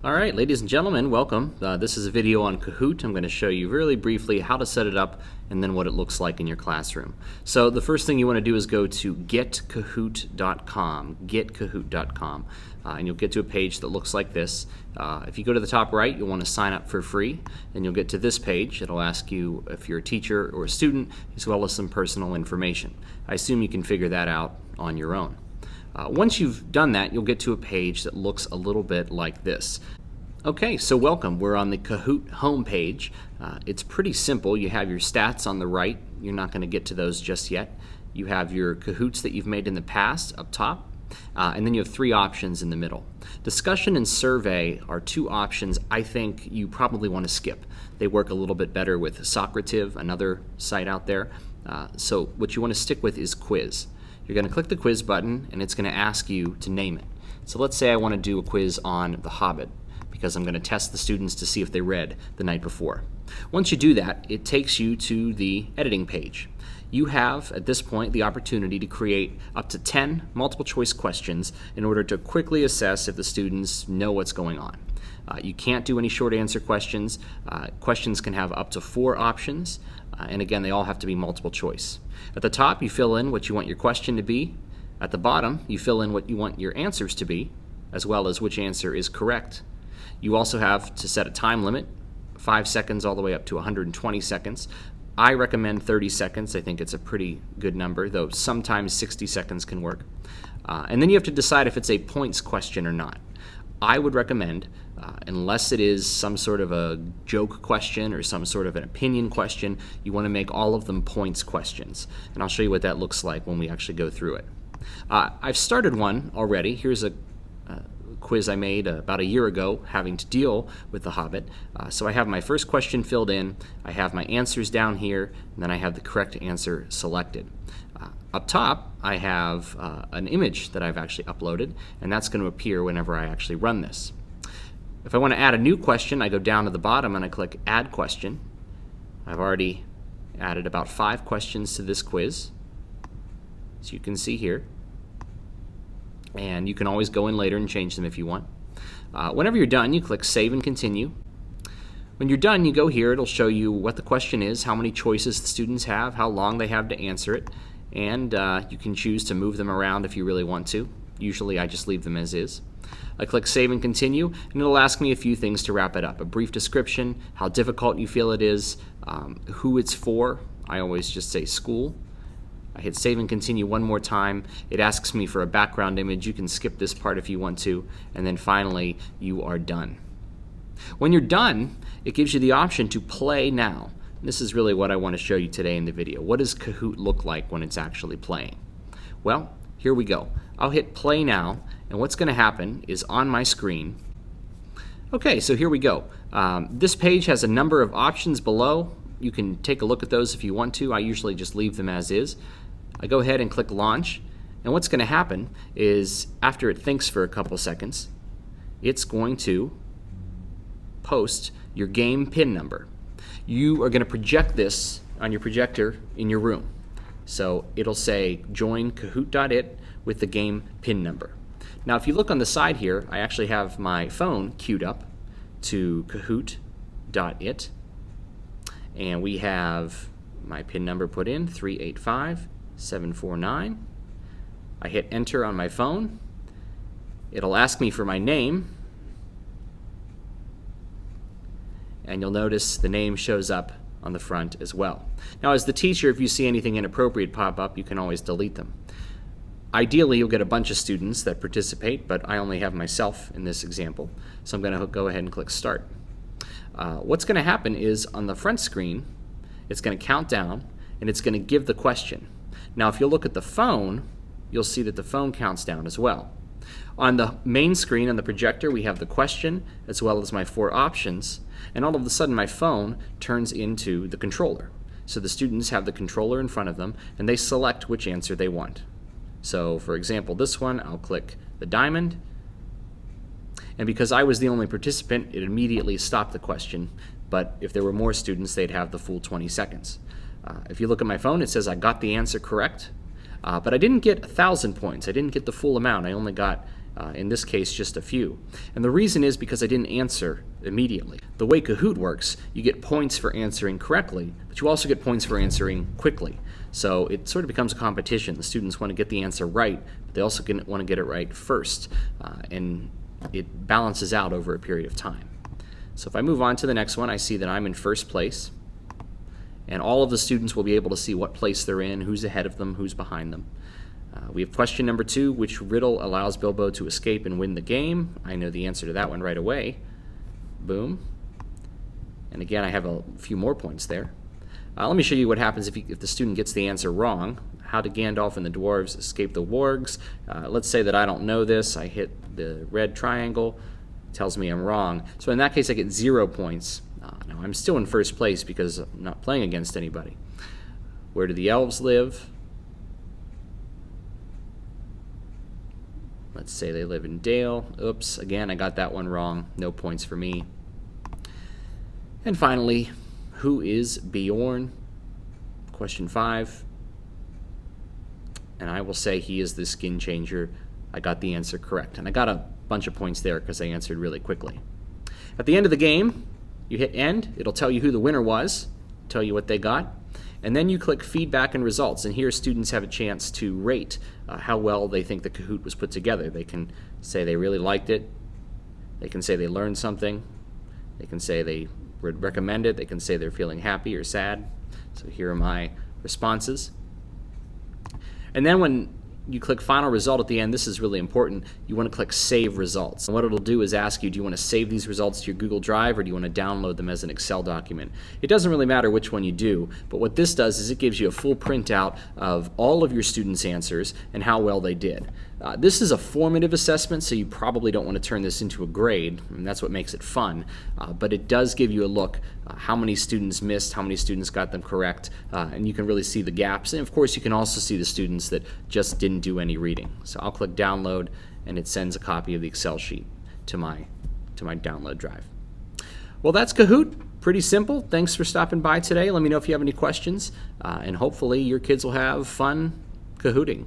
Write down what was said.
All right, ladies and gentlemen, welcome. This is a video on Kahoot. I'm going to show you really briefly how to set it up and then what it looks like in your classroom. So the first thing you want to do is go to getkahoot.com, getkahoot.com, and you'll get to a page that looks like this. If you go to the top right, you'll want to sign up for free, and you'll get to this page. It'll ask you if you're a teacher or a student, as well as some personal information. I assume you can figure that out on your own. Once you've done that, you'll get to a page that looks a little bit like this. Okay, so welcome. We're on the Kahoot homepage. It's pretty simple. You have your stats on the right. You're not going to get to those just yet. You have your Kahoots that you've made in the past up top, and then you have three options in the middle. Discussion and survey are two options I think you probably want to skip. They work a little bit better with Socrative, another site out there. So what you want to stick with is quiz. You're going to click the quiz button, and it's going to ask you to name it. So let's say I want to do a quiz on The Hobbit, because I'm going to test the students to see if they read the night before. Once you do that, it takes you to the editing page. You have, at this point, the opportunity to create up to 10 multiple choice questions in order to quickly assess if the students know what's going on. You can't do any short answer questions. Questions can have up to 4 options, and again, they all have to be multiple choice. At the top, you fill in what you want your question to be. At the bottom, you fill in what you want your answers to be, as well as which answer is correct. You also have to set a time limit, 5 seconds all the way up to 120 seconds. I recommend 30 seconds. I think it's a pretty good number, though sometimes 60 seconds can work. And then you have to decide if it's a points question or not. I would recommend, unless it is some sort of a joke question or some sort of an opinion question, you want to make all of them points questions. And I'll show you what that looks like when we actually go through it. I've started one already. Here's a quiz I made about a year ago having to deal with The Hobbit. So I have my first question filled in, I have my answers down here, and then I have the correct answer selected. Up top, I have an image that I've actually uploaded, and that's going to appear whenever I actually run this. If I want to add a new question, I go down to the bottom and I click Add Question. I've already added about 5 questions to this quiz, as you can see here. And you can always go in later and change them if you want. Whenever you're done, you click Save and Continue. When you're done, you go here. It'll show you what the question is, how many choices the students have, how long they have to answer it, and you can choose to move them around if you really want to. Usually I just leave them as is. I click Save and Continue, and it'll ask me a few things to wrap it up. A brief description, how difficult you feel it is, who it's for. I always just say school. I hit Save and Continue one more time. It asks me for a background image. You can skip this part if you want to. And then finally, you are done. When you're done, it gives you the option to play now. This is really what I want to show you today in the video. What does Kahoot look like when it's actually playing? Well, here we go. I'll hit play now, and what's going to happen is on my screen. Okay, so here we go. This page has a number of options below. You can take a look at those if you want to. I usually just leave them as is. I go ahead and click Launch, and what's going to happen is after it thinks for a couple seconds, it's going to post your game PIN number. You are going to project this on your projector in your room. So it'll say join Kahoot.it with the game PIN number. Now if you look on the side here, I actually have my phone queued up to Kahoot.it, and we have my PIN number put in, 385749. I hit enter on my phone. It'll ask me for my name, and you'll notice the name shows up on the front as well. Now as the teacher, if you see anything inappropriate pop up, you can always delete them. Ideally, you'll get a bunch of students that participate, but I only have myself in this example, so I'm going to go ahead and click Start. What's going to happen is on the front screen, it's going to count down, and it's going to give the question. Now if you look at the phone, you'll see that the phone counts down as well. On the main screen on the projector, we have the question as well as my 4 options, and all of a sudden my phone turns into the controller. So the students have the controller in front of them, and they select which answer they want. So for example, this one, I'll click the diamond, and because I was the only participant, it immediately stopped the question, but if there were more students, they'd have the full 20 seconds. If you look at my phone, it says I got the answer correct, but I didn't get 1,000 points. I didn't get the full amount. I only got in this case just a few. And the reason is because I didn't answer immediately. The way Kahoot works, you get points for answering correctly, but you also get points for answering quickly. So it sort of becomes a competition. The students want to get the answer right, but they also want to get it right first. And it balances out over a period of time. So if I move on to the next one, I see that I'm in first place. And all of the students will be able to see what place they're in, who's ahead of them, who's behind them. We have question number 2, which riddle allows Bilbo to escape and win the game? I know the answer to that one right away. Boom. And again, I have a few more points there. Let me show you what happens if the student gets the answer wrong. How did Gandalf and the dwarves escape the wargs? Let's say that I don't know this. I hit the red triangle. It tells me I'm wrong. So in that case, I get 0 points. Now, I'm still in first place because I'm not playing against anybody. Where do the elves live? Let's say they live in Dale. Oops, again, I got that one wrong. No points for me. And finally, who is Bjorn? Question 5. And I will say he is the skin changer. I got the answer correct. And I got a bunch of points there because I answered really quickly. At the end of the game, you hit end. It'll tell you who the winner was, tell you what they got. And then you click feedback and results. And here students have a chance to rate how well they think the Kahoot was put together. They can say they really liked it. They can say they learned something. They can say they would recommend it. They can say they're feeling happy or sad. So here are my responses. And then when you click final result at the end, this is really important, you want to click save results. And what it'll do is ask you, do you want to save these results to your Google Drive or do you want to download them as an Excel document? It doesn't really matter which one you do, but what this does is it gives you a full printout of all of your students' answers and how well they did. This is a formative assessment, so you probably don't want to turn this into a grade, and that's what makes it fun, but it does give you a look how many students missed, how many students got them correct, and you can really see the gaps. And of course, you can also see the students that just didn't do any reading. So I'll click download, and it sends a copy of the Excel sheet to my download drive. Well, that's Kahoot. Pretty simple. Thanks for stopping by today. Let me know if you have any questions, and hopefully your kids will have fun Kahooting.